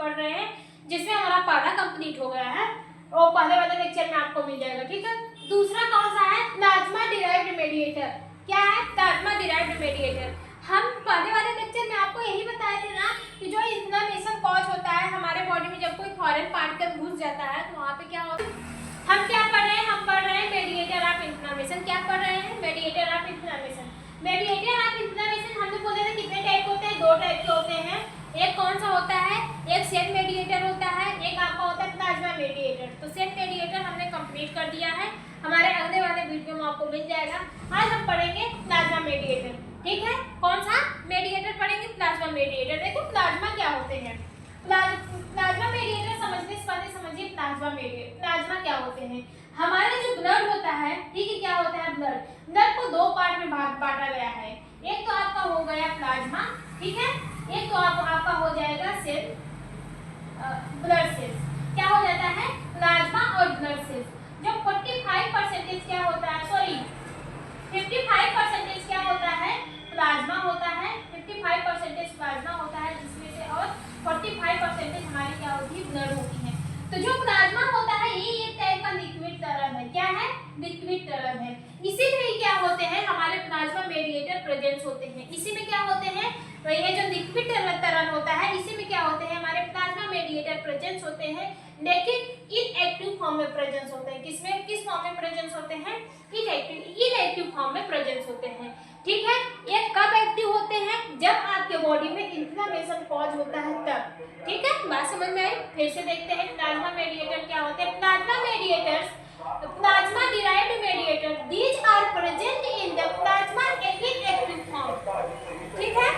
पढ़ रहे हैं, जिसमें हमारा पहला कंप्लीट हो गया है, वो पहले वाले लेक्चर में आपको मिल जाएगा, ठीक है। दूसरा कौन सा है, प्लाज्मा डिराइव्ड मेडिएटर। क्या है, प्लाज्मा डिराइव्ड मेडिएटर। हम पहले वाले लेक्चर में आपको यही बताए थे ना कि जो इन्फ्लेमेशन कॉज होता है हमारे बॉडी में, जब कोई फॉरेन पार्टिकल घुस जाता है तो वहाँ पे क्या होता है, हम क्या पढ़ रहे हैं, हम पढ़ रहे हैं मेडिएटर ऑफ इन्फ्लेमेशन। क्या पढ़ रहे हैं, mediator of inflammation. Mediator of inflammation हम लोग बोले थे कितने टाइप होते हैं, 2 टाइप के होते हैं। एक कौन सा होता है, एक सेल मेडिएटर होता है, एक आपका होता है प्लाज्मा मेडिएटर। तो सेल मेडिएटर हमने कंप्लीट कर दिया है, हमारे अगले वाले वीडियो में आपको मिल जाएगा। आज हम पढ़ेंगे प्लाज्मा मेडिएटर, ठीक है। कौन सा मेडिएटर पढ़ेंगे, प्लाज्मा मेडिएटर। देखो प्लाज्मा क्या होते हैं, प्लाज्मा मेडिएटर समझने से पहले समझिए प्लाज्मा मेडिएटर, प्लाज्मा क्या होते हैं। हमारे जो ब्लड होता है, ठीक है, क्या होता है, ब्लड को 2 पार्ट में बांटा गया है। एक तो आपका हो गया प्लाज्मा, ठीक है, एक तो आपका हो जाएगा सेल, ब्लड सेल्स। क्या हो जाता है, प्लाज्मा और ब्लड सेल्स। जो 45% क्या होता है, सॉरी 55% क्या होता है, प्लाज्मा होता है। 55% प्लाज्मा होता है, जिसमें से और 45% हमारी क्या होती है, ब्लड होती है। तो जो प्लाज्मा होता है ये एक टाइप का लिक्विड तरल है। क्या है, लिक्विड तरल है। इसी में क्या होते हैं, हमारे प्लाज्मा मेडिएटर प्रेजेंस होते हैं। इसी में क्या होते हैं, तो ये जो लिक्विड तरल होता है इसी में क्या होते हैं, हमारे प्लाज्मा मेडिएटर प्रेजेंस होते हैं, लेकिन इनएक्टिव फॉर्म में प्रेजेंस होते हैं। किसमें, किस फॉर्म में प्रेजेंस होते हैं, इनएक्टिव फॉर्म में प्रेजेंस होते हैं, ठीक है। ये कब एक्टिव होते हैं, जब आपके बॉडी में इन्फ्लेमेशन कॉज होता है तब, ठीक है। बात समझ में आई, फिर से देखते हैं प्लाज्मा मेडिएटर क्या होते हैं। Plasma mediators, plasma derived mediator, these are present in the plasma inactive form, ठीक है।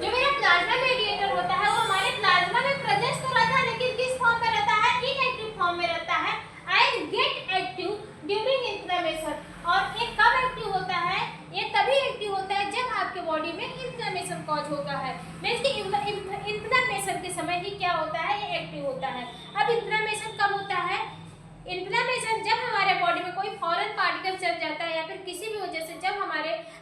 जो मेरा प्लाज्मा मेडिएटर होता है वो हमारे प्लाज्मा में प्रेजेंस तो रहता है, लेकिन किस फॉर्म में रहता है, इनएक्टिव फॉर्म में रहता है, and gate active during inflammation. और ये कब एक्टिव होता है, ये तभी एक्टिव होता है जब आपके बॉडी में इन्फ्लेमेशन कॉज होता है। मींस कि इन्फ्लेमेशन के समय ही क्या होता है, ये एक्टिव होता है। अब इन्फ्लेमेशन कब होता है, इन्फ्लेमेशन जब हमारे बॉडी में कोई फॉरेन पार्टिकल चल जाता है, या फिर किसी भी वजह से जब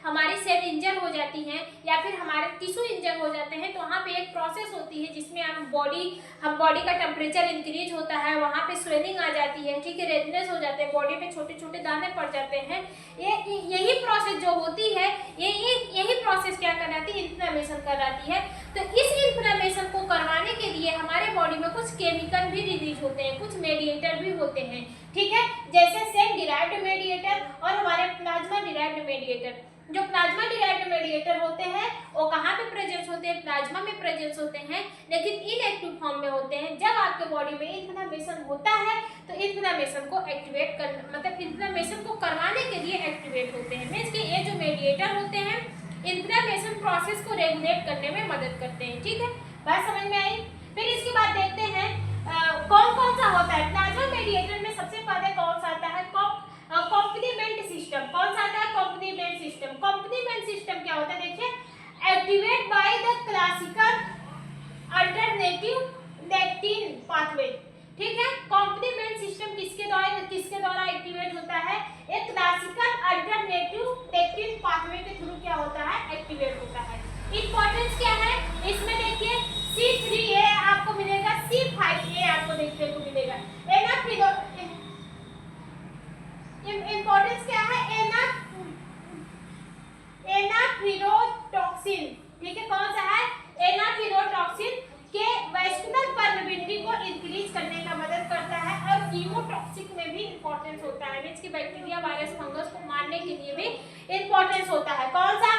हमारी सेल इंजर हो जाती हैं, या फिर हमारे टिश्यू इंजर हो जाते हैं, तो वहाँ पे एक प्रोसेस होती है जिसमें हम बॉडी का टेम्परेचर इंक्रीज होता है, वहाँ पे स्वेलिंग आ जाती है, ठीक है, रेडनेस हो जाते हैं, बॉडी पे छोटे छोटे दाने पड़ जाते हैं। यही प्रोसेस जो होती है, यही प्रोसेस क्या कराती है, इन्फ्लेमेशन कराती है। तो इस इन्फ्लेमेशन को करवाने के लिए हमारे बॉडी में कुछ केमिकल भी रिलीज होते हैं, कुछ मेडिएटर भी होते हैं, ठीक है, जैसे सेल डिराइव्ड मेडिएटर और हमारे प्लाज्मा डिराइव्ड मेडिएटर। जो प्लाज्मा डिराइव्ड मेडिएटर होते हैं वो कहाँ पे प्रेजेंस होते हैं, प्लाज्मा में प्रेजेंस होते हैं, लेकिन इनएक्टिव फॉर्म में होते हैं। जब आपके बॉडी में इन्फ्लेमेशन होता है तो इन्फ्लेमेशन को एक्टिवेट कर, मतलब इन्फ्लेमेशन को करवाने के लिए एक्टिवेट होते हैं। मींस कि ये जो मेडिएटर होते हैं इन्फ्लेमेशन प्रोसेस को रेगुलेट करने में मदद करते हैं, ठीक है। बात समझ में आई। फिर इसके बाद देखते हैं कौन कौन सा होता है प्लाज्मा मेडिएटर में। सबसे पहले कौन सा आता है, कॉम्प्लीमेंट सिस्टम। कौन सा आता है, कॉम्प्लीमेंट सिस्टम। कॉम्प्लीमेंट सिस्टम क्या होता है, देखिए, activate by the classical alternative lectin pathway, ठीक है। कॉम्प्लीमेंट सिस्टम किसके द्वारा एक्टिवेट होता है, एक क्लासिकल अल्टरनेटिव लेक्टिन पाथवे के थ्रू क्या होता है, एक्टिवेट होता है। इंपॉर्टेंस क्या है इसमें, देखिए C3A आपको मिलेगा, C5A आपको देखने को मिलेगा। इंपॉर्टेंस क्या है, एनाफिलोटॉक्सिन, ठीक है। कौन सा है, एनाफिलोटॉक्सिन के वैस्कुलर परमिबिलिटी को इंक्रीज करने का मदद करता है, और कीमोटॉक्सिक में भी इंपॉर्टेंस होता है, मींस कि बैक्टीरिया, वायरस, फंगस को मारने के लिए भी इंपॉर्टेंस होता है। कौन सा,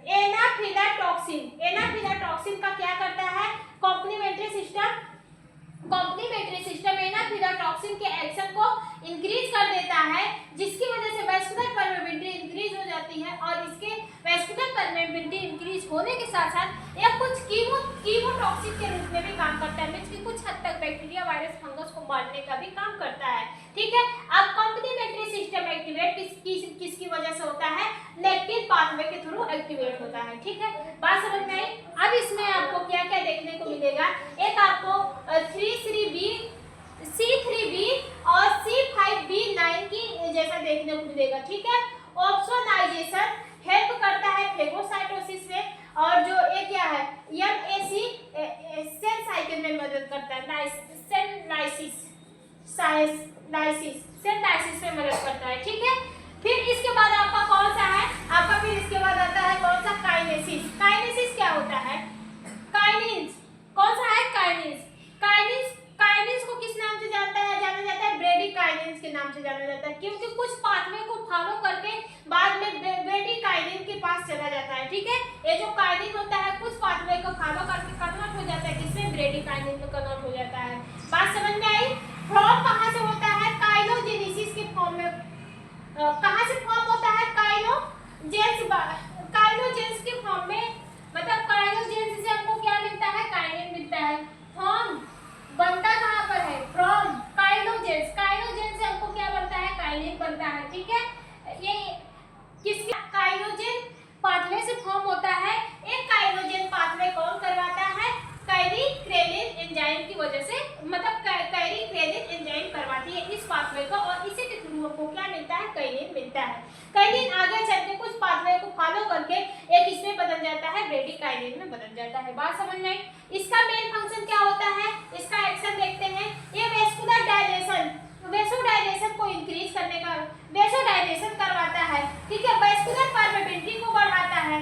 एनाफिलाटॉक्सिन। एनाफिलाटॉक्सिन का क्या करता है, कॉम्प्लीमेंट्री सिस्टम एनाफिलाटॉक्सिन के एक्शन को इंक्रीज कर देता है, जिसकी वजह से वैस्कुलर परमिबिलिटी इंक्रीज हो जाती है, और इसके वैस्कुलर परमिबिलिटी इंक्रीज होने के साथ साथ यह कुछ कीमोटॉक्सिक के रूप में भी काम करता है, मींस कि कुछ हद तक बैक्टीरिया, वायरस, फंगस को मारने का भी काम करता है, ठीक है। अब कॉम्प्लीमेंट्री सिस्टम एक्टिवेट किसकी वजह से होता है, लेक्टिन पाथवे के थ्रू एक्टिवेट होता है, ठीक है। बात समझ में आई। अब इसमें आपको क्या क्या देखने को मिलेगा, एक आपको C3B और C5B9 की जैसा देखने को मिलेगा, ठीक है। ऑप्सोनाइजेशन हेल्प करता है फेगोसाइटोसिस में, और जो ये क्या है MAC सेल साइकिल में मदद करता है, सेल लाइसिस में मदद करता है। ठीक है, फिर इसके बाद आपका कौन सा है, आपका फिर इसके बाद आता है कौन सा, काइनेसिस। काइनेसिस क्या होता है, काइनिन्स, कौन सा है, काइनिन्स। काइनिन्स को किस नाम से जाना जाता है, ब्रेडिकाइनिन्स के नाम से जाना जाता है, क्योंकि कुछ पाथवे को फॉलो करके बाद में ब्रेडिकाइनिन के पास चला जाता है। ठीक है, ये जो काइनिन होता है कुछ पाथवे को फॉलो करके कन्वर्ट हो जाता है, किसमें, ब्रेडिकाइनिन में कन्वर्ट हो जाता है। बात समझ में आई। फॉर्म कहाँ से होता है, काइलोजेनेसिस के फॉर्म में, कहाँ से फॉर्म होता है, काइलोजेंस के फॉर्म में, मतलब काइलोजेंस से हमको क्या मिलता है, काइनिन मिलता है। फॉर्म बनता कहाँ पर है, फ्रॉम काइलोजेंस। काइलोजेंस से हमको क्या बनता है, काइनिन बनता है। ठीक है, ये किसके, काइलोजेन पाथवे से फॉर्म होता है। एक काइलोजेन पाथवे कौन करवाता है, कैरीक्रेलिन एंजाइम की वजह से, मतलब कैरीक्रेलिन एंजाइम करवाती है इस पाथवे को, और इसी के थ्रू हमको क्या मिलता है, काइनिन मिलता है। काइनिन आगे चल के कुछ पाथवे को फॉलो करके एक इसमें बदल जाता है, ब्रेडिकाइनिन में बदल जाता है। बात समझ में आई। इसका मेन फंक्शन क्या होता है, इसका एक्शन देखते हैं। ये वेस्कुलर डायलेशन, वेसोडाइलेशन को इंक्रीज करने का, वेसोडाइलेशन करवाता है। ठीक है, वेस्कुलर परमेबिलिटी को बढ़ाता है,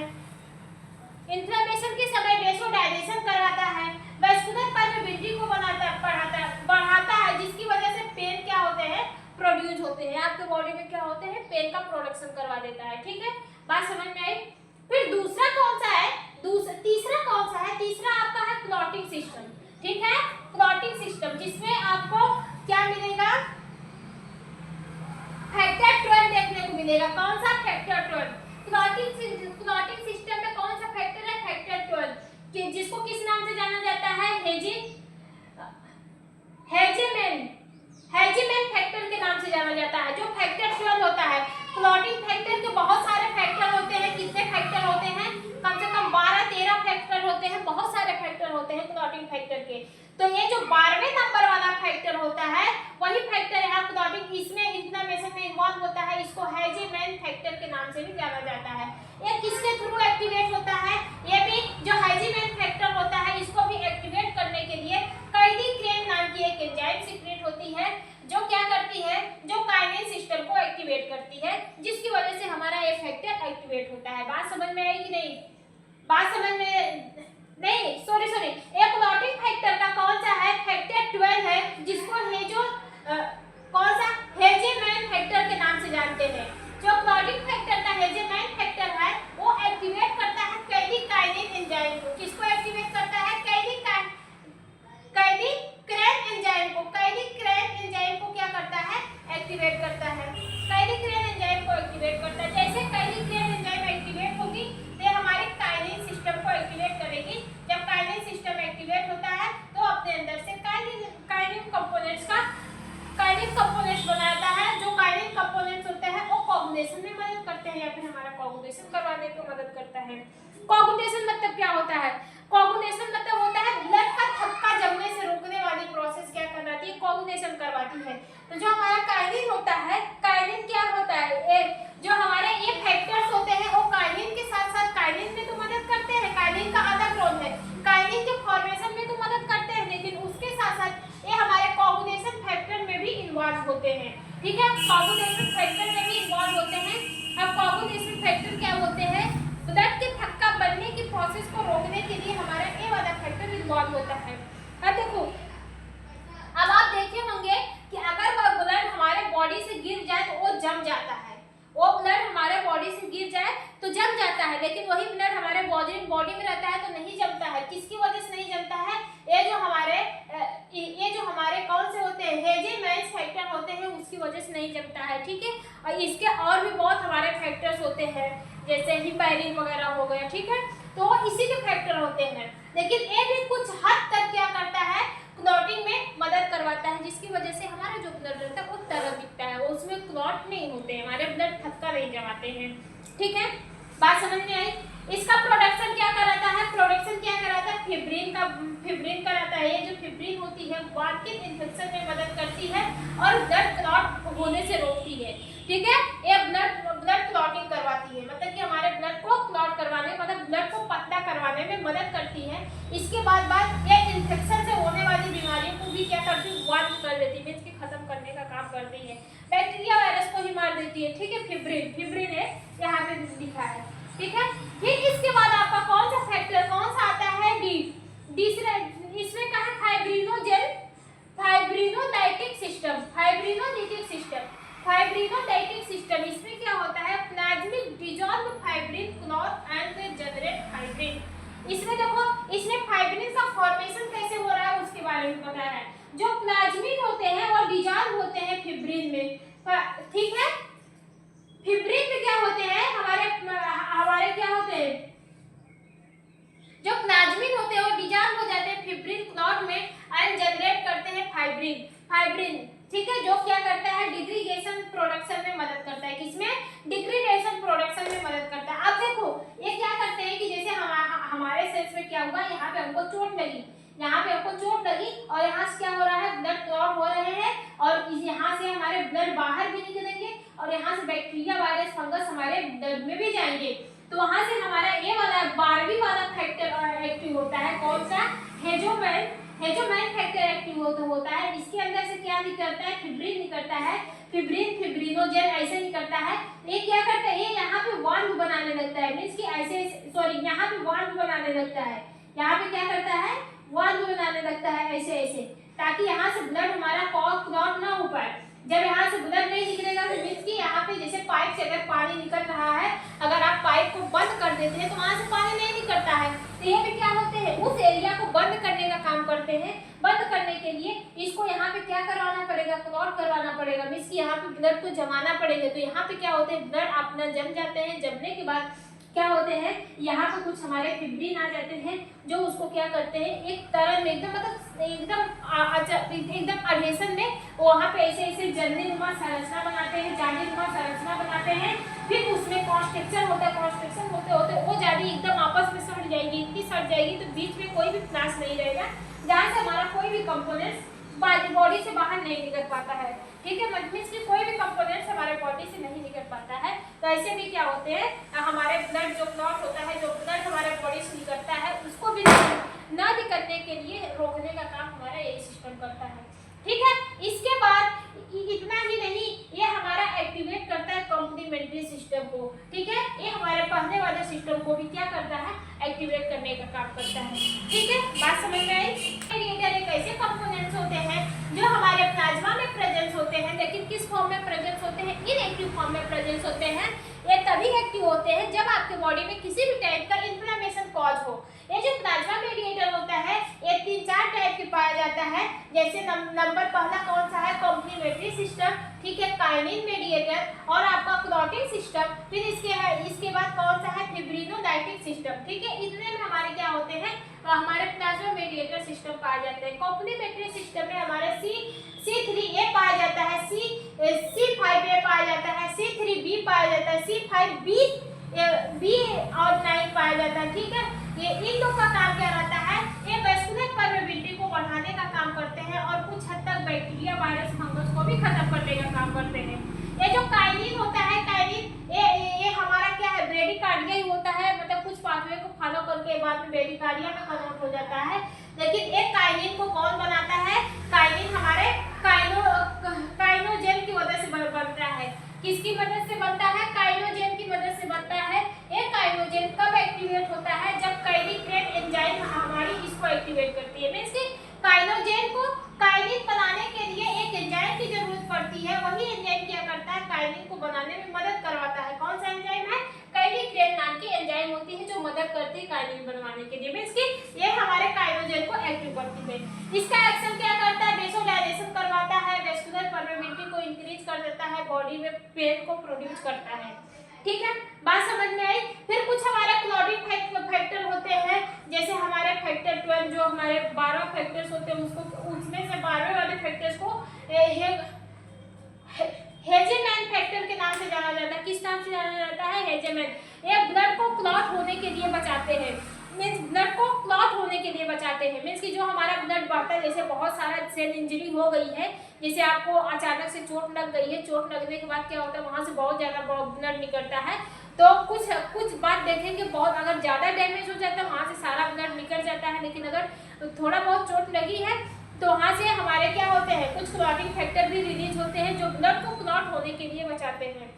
इन्फ्लेमेशन के समय वेसोडाइलेशन करवाता है, वेस्कुलर परमेबिलिटी को बढ़ाता है, जिसकी वजह से पेन क्या होते हैं, प्रोड्यूस होते हैं, आपके बॉडी में क्या होते हैं, पेन का प्रोडक्शन करवा देता है। ठीक है, बात समझ में आई। फिर दूसरा कौन सा है, तीसरा कौन सा है, तीसरा आपका है क्लॉटिंग सिस्टम। ठीक है, क्लॉटिंग सिस्टम, जिसमें आपको क्या मिलेगा, फैक्टर 12 देखने को मिलेगा। कौन सा, फैक्टर 12। क्लॉटिंग सिस्टम में कौन सा फैक्टर है, फैक्टर 12, कि जिसको किस नाम से जाना जाता है, हेजेमैन फैक्टर के नाम से जाना जाता है। जो फैक्टर 12 होता है, क्लॉटिंग फैक्टर के बहुत सारे फैक्टर होते हैं। कितने फैक्टर होते हैं, कम से कम 12-13 फैक्टर होते हैं, बहुत सारे फैक्टर होते हैं क्लॉटिंग फैक्टर के। तो ये जो 12वें नंबर वाला फैक्टर होता है, वही फैक्टर है क्लॉटिंग, इसमें इन्फ्लेमेशन में इन्वॉल्व होता है। इसको हेजेमैन फैक्टर के नाम से भी जाना जाता है। ये किसके थ्रू एक्टिवेट होता है, ये भी जो हेजेमैन फैक्टर होता है, इसको भी एक्टिवेट करने के लिए कैरीक्रेन नाम की एक एंजाइम सीक्रेट होती है, जो क्या करती है, जो काइनेन सिस्टम को एक्टिवेट करती है, जिसकी वजह से हमारा ये फैक्टर एक्टिवेट होता है। बात समझ में आई कि नहीं, बात समझ में नहीं, सॉरी, एक क्लॉटिंग फैक्टर का कौन सा है, फैक्टर 12 है, जिसको ये जो कौन सा, हेजेमैन फैक्टर के नाम से जानते हैं। जो क्लॉटिंग फैक्टर का हेजेमैन फैक्टर है, वो एक्टिवेट करता है कैरीकाइनिन एंजाइम को। किसको एक्टिवेट करता है, कैरीक्रेन एंजाइम को। कैरीक्रेन एंजाइम को क्या करता है, एक्टिवेट करता है, कैरीक्रेन एंजाइम को एक्टिवेट करता है। जैसे कैरीक्रेन एंजाइम एक्टिवेट होगी, तो हमारे काइनिन सिस्टम को एक्टिवेट करेगी। जब काइनिन सिस्टम एक्टिवेट होता है, तो अपने अंदर से काइनिन कंपोनेंट्स बनाता है। जो काइनिन कंपोनेंट्स होते हैं, वो कोगुलेशन में मदद करते हैं, या फिर हमारा कोगुलेशन करवाने को मदद करता है। कोगुलेशन मतलब क्या होता है, कोगुलेशन मतलब होता है ब्लड का थक्का जमने से रोकने वाली प्रोसेस क्या करवाती है, कोगुलेशन करवाती है। तो जो हमारा काइनिन होता है, काइनिन क्या होता है, जो हमारे ये फैक्टर्स होते हैं, वो काइनिन के साथ साथ काइनिन में तो मदद करते हैं, काइनिन का अलग रोल है, काइनिन के फॉर्मेशन में तो मदद करते हैं, लेकिन उसके साथ साथ ये हमारे कोगुलेशन फैक्टर में भी इन्वॉल्व होते हैं। ठीक है, कोगुलेशन फैक्टर में भी इन्वॉल्व होते हैं। अब कोगुलेशन फैक्टर क्या होते हैं, ब्लड के थक्का बनने की प्रोसेस को रोकने के लिए हमारा ये वाला फैक्टर इन्वॉल्व होता है। अब देखो, अब आप देखे होंगे कि अगर वह ब्लड हमारे बॉडी से गिर जाए तो वो जम जाता है, वो ब्लड हमारे बॉडी से गिर जाए तो जम जाता है, लेकिन वही ब्लड हमारे बॉडी में रहता है तो नहीं जमता है। किसकी वजह से नहीं जमता है, ये जो हमारे कौन से होते हैं, हेजेमैन फैक्टर होते हैं, उसकी वजह से नहीं जमता है। ठीक है, और इसके और भी बहुत हमारे फैक्टर्स होते हैं, जैसे हिपैरिन वगैरह हो गया। ठीक है, तो वो इसी के फैक्टर होते हैं, लेकिन ये भी कुछ हद तक क्या करता है, क्लॉटिंग में मदद करवाता है, जिसकी वजह से हमारा जो ब्लड रहता है वो तरह दिखता है, वो उसमें क्लॉट नहीं होते हैं, हमारे ब्लड थक्का नहीं जमाते हैं। ठीक है, बात समझ में आई। इसका प्रोडक्शन क्या कराता है, फिब्रिन कराता है। ये जो फिब्रिन होती है वार्किन इन्फेक्शन में मदद करती है और ब्लड क्लॉट होने से रोकती है। ठीक है, ये ब्लड क्लॉटिंग करवाती है, मतलब कि हमारे ब्लड को क्लॉट करवाने, मतलब ब्लड को पतला में मदद करती है। इसके बाद ये इन्फेक्शन से होने वाली बीमारियों को भी क्या करती है, वन कर देती है, मीन्स की खत्म करने का काम करती है। बैक्टीरिया वायरस को ही मार देती है, ठीक है। फिब्रिन है यहाँ पे लिखा है, ठीक है। फिर इसके बाद आपका कौन सा फैक्टर कौन सा आता है, डी। इसमें कहा फाइब्रिनोजेन फाइब्रिनोलाइटिक सिस्टम। इसमें क्या होता है, plasmic dissolve fibrin clot and generate fibrin. इसमें देखो, इसमें फाइब्रिन का फॉर्मेशन कैसे हो रहा है उसके बारे में पता है। जो प्लाज्मिन होते हैं वो डिजॉल्व होते हैं फिब्रिन में, ठीक है। फिब्रिन में क्या होते हैं, हमारे क्या होते हैं, जो प्लाज्मिन होते हैं वो डिजॉल्व हो जाते हैं फिब्रिन क्लॉट में एंड जनरेट करते हैं फाइब्रिन, ठीक है। जो क्या करता है, डिग्रीडेशन प्रोडक्शन में मदद करता है। किसमें, डिग्रीडेशन प्रोडक्शन में मदद करता है। अब देखो ये क्या करते हैं कि जैसे हमारे सेल्स में क्या हुआ, यहाँ पे हमको चोट लगी और यहाँ से क्या हो रहा है, ब्लड क्लॉट हो रहे हैं और यहाँ से हमारे ब्लड बाहर भी निकलेंगे और यहाँ से बैक्टीरिया वायरस फंगस हमारे ब्लड में भी जाएंगे। तो वहां से हमारा ये वाला 12वीं वाला फैक्टर एक्टिव होता है, कौन सा, हेजोमैन फैक्टर एक्टिव होता है। इसके अंदर से क्या निकलता है, फिब्रिन निकलता है, फिब्रिनोजेन ऐसे निकलता है। ये क्या करता है, ये यहाँ पे वाल्व बनाने लगता है, मींस कि ऐसे सॉरी यहाँ पे वाल्व बनाने लगता है, यहाँ पे क्या करता है, वाल्व बनाने लगता है ऐसे, ताकि यहाँ से ब्लड हमारा क्लॉट ना हो पाए। जब यहाँ से ब्लड नहीं निकलेगा तो मींस कि यहाँ पे जैसे पाइप से अगर पानी निकल रहा है, अगर आप पाइप को बंद कर देते हैं तो वहां से पानी नहीं निकलता है। तो ये भी क्या होते हैं, उस एरिया को बंद करने का काम करते हैं। बंद करने के लिए इसको यहाँ पे क्या करवाना पड़ेगा, क्लॉट करवाना पड़ेगा, मींस कि यहाँ पे ब्लड को जमाना पड़ेगा। तो यहाँ पे क्या होते हैं, ब्लड अपना जम जाते हैं। जमने के बाद क्या होते हैं, यहाँ पे कुछ हमारे फिब्रिन आ जाते हैं जो उसको क्या करते हैं, एक तरह में एकदम एकदम अडहेशन में वहाँ पे ऐसे जालीनुमा संरचना बनाते हैं। फिर उसमें कॉन्स्ट्रक्शन होता है, कॉन्स्ट्रक्शन होते वो जाली एकदम आपस में सट जाएगी, इतनी सट जाएगी तो बीच में कोई भी प्लास नहीं रहेगा, जहाँ से हमारा कोई भी कंपोनेंट्स बॉडी से बाहर नहीं निकल पाता है, ठीक है। मींस कि कोई भी कंपोनेंट्स हमारे बॉडी से नहीं निकल पाता है। तो ऐसे भी क्या होते हैं, हमारे ब्लड जो क्लॉट होता है, जो ब्लड हमारे बॉडी से निकलता है, उसको भी ना निकलने के लिए रोकने का काम हमारा यही सिस्टम करता है, ठीक है। इसके बाद इतना ही नहीं, ये हमारा एक्टिवेट करता है कॉम्प्लीमेंट्री सिस्टम को, ठीक है। ये हमारे पहले वाले सिस्टम को भी क्या करता है, एक्टिवेट करने का काम करता है, ठीक है। बात समझ में आई। एक ऐसे कंपोनेंट्स होते हैं जो हमारे प्लाज्मा में प्रेजेंस होते हैं, लेकिन किस फॉर्म में प्रेजेंस होते हैं, इनएक्टिव फॉर्म में प्रेजेंस होते हैं। ये तभी एक्टिव होते हैं जब आपके बॉडी में किसी भी टाइप का इन्फ्लेमेशन कॉज हो। ये जो प्लाज्मा मेडिएटर होता है, ये 3-4 टाइप के पाया जाता है। जैसे नंबर पहला कौन सा है, कॉम्प्लीमेंट्री सिस्टम, ठीक है, काइनिन मेडिएटर और आपका क्लॉटिंग सिस्टम। फिर इसके बाद कौन सा है, फिब्रिनोलाइटिक सिस्टम, ठीक है। इतने में हमारे क्या होते हैं, हमारे प्लाज्मा मेडिएटर सिस्टम पाए जाते हैं। कॉम्प्लीमेंट्री सिस्टम में हमारे C3A पाया जाता है, C5A पाया जाता है, C3B पाया जाता है, C5B और 9 पाया जाता है, ठीक है। ये इन लोग का काम क्या रहता है, ये वैस्कुलर परमेबिलिटी को बढ़ाने का काम करते हैं और कुछ हद तक बैक्टीरिया वायरस फंगस को भी खत्म करने का काम करते हैं। ये जो काइनिन होता है, काइनिन ये हमारा क्या है, ब्रेडिकार्डिया ही होता है, मतलब कुछ पाथवे को फॉलो करके बाद में ब्रेडिकार्डिया में कन्वर्ट हो जाता है। लेकिन एक काइनिन को कौन बनाता है, काइनिन हमारे काइनोजेन की वजह से बनता है। किसकी मदद से बनता है, काइनोजेन की मदद से बनता है। ये काइनोजेन कब एक्टिवेट होता है, जब काइनिक्रेट एंजाइम हमारी इसको एक्टिवेट करती है। मींस कि काइनोजेन को काइनिन बनाने के लिए एक एंजाइम की जरूरत पड़ती है। वही एंजाइम क्या करता है, काइनिन को बनाने में मदद करवाता है। कौन सा एंजाइम है, काइनिक्रेट नाम की एंजाइम होती है जो मदद करती है काइनिन बनवाने के लिए। मींस कि ये हमारे काइनोजेन को एक्टिव करती है। इसका एक्शन क्या करता है, वेसोडाइलेशन करवाता है, वेस्कुलर परमेबिलिटी को इंक्रीज कर देता है, बॉडी में पेन को प्रोड्यूस करता है, ठीक है। बात समझ में आई। फिर कुछ हमारे क्लॉटिंग फैक्टर होते हैं, जैसे हमारे फैक्टर 12 जो हमारे 12 फैक्टर्स होते हैं, उसको उसमें से 12वें वाले फैक्टर्स को हेजेमैन फैक्टर के नाम से जाना जाता है। किस नाम से जाना जाता है, हेजेमैन। ये ब्लड को क्लॉट होने के लिए बचाते हैं। मीन्स ब्लड को क्लॉट होने के लिए बचाते हैं। मीन्स कि जो हमारा ब्लड बढ़ता है, जैसे बहुत सारा सेल इंजरी हो गई है, जैसे आपको अचानक से चोट लग गई है, चोट लगने के बाद क्या होता है वहाँ से बहुत ज़्यादा ब्लड निकलता है, तो कुछ बात देखेंगे, बहुत अगर ज़्यादा डैमेज हो जाता है वहाँ से सारा ब्लड निकल जाता है, लेकिन अगर थोड़ा बहुत चोट लगी है तो वहाँ से हमारे क्या होते हैं, कुछ क्लॉटिंग फैक्टर भी रिलीज होते हैं जो ब्लड को क्लॉट होने के लिए बचाते हैं।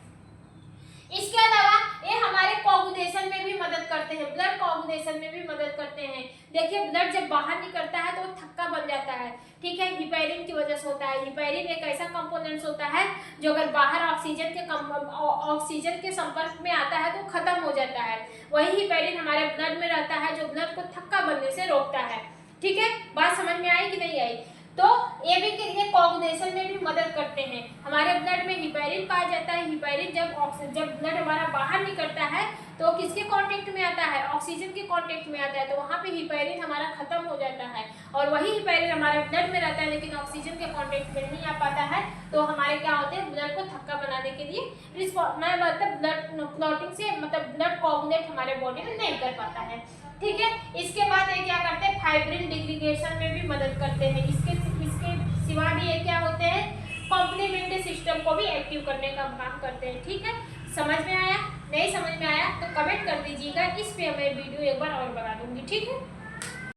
इसके अलावा ये हमारे कोगुलेशन में भी मदद करते हैं, ब्लड कोगुलेशन में भी मदद करते हैं। देखिए ब्लड जब बाहर निकलता है तो वो थक्का बन जाता है, ठीक है, हिपैरिन की वजह से होता है। हिपैरिन एक ऐसा कंपोनेंट्स होता है जो अगर बाहर ऑक्सीजन के संपर्क में आता है तो खत्म हो जाता है। वही हिपैरिन हमारे ब्लड में रहता है जो ब्लड को थक्का बनने से रोकता है। ठीक है, बात समझ में आई कि नहीं आई? तो ये भी ये कोगुलेशन में भी मदद करते हैं। हमारे ब्लड में हिपैरिन पाया जाता है। हिपैरिन जब ब्लड हमारा बाहर निकलता है तो किसके कांटेक्ट में आता है, ऑक्सीजन के कांटेक्ट में आता है, तो वहाँ पे हिपैरिन हमारा खत्म हो जाता है। और वही हिपैरिन हमारे ब्लड में रहता है लेकिन ऑक्सीजन के कांटेक्ट में नहीं आ पाता है, तो हमारे क्या होते हैं, ब्लड को थक्का बनाने के लिए मतलब ब्लड क्लॉटिंग से मतलब ब्लड कोगुलेट हमारे बॉडी में नहीं कर पाता है। ठीक है, इसके बाद ये क्या करते हैं, फाइब्रिन डिग्रीगेशन में भी मदद करते हैं। इसके सिवा भी ये क्या होते हैं, कॉम्प्लीमेंट्री सिस्टम को भी एक्टिव करने का काम करते हैं। ठीक है, समझ में आया? नहीं समझ में आया तो कमेंट कर दीजिएगा, इस पे मैं वीडियो एक बार और बना दूंगी। ठीक है।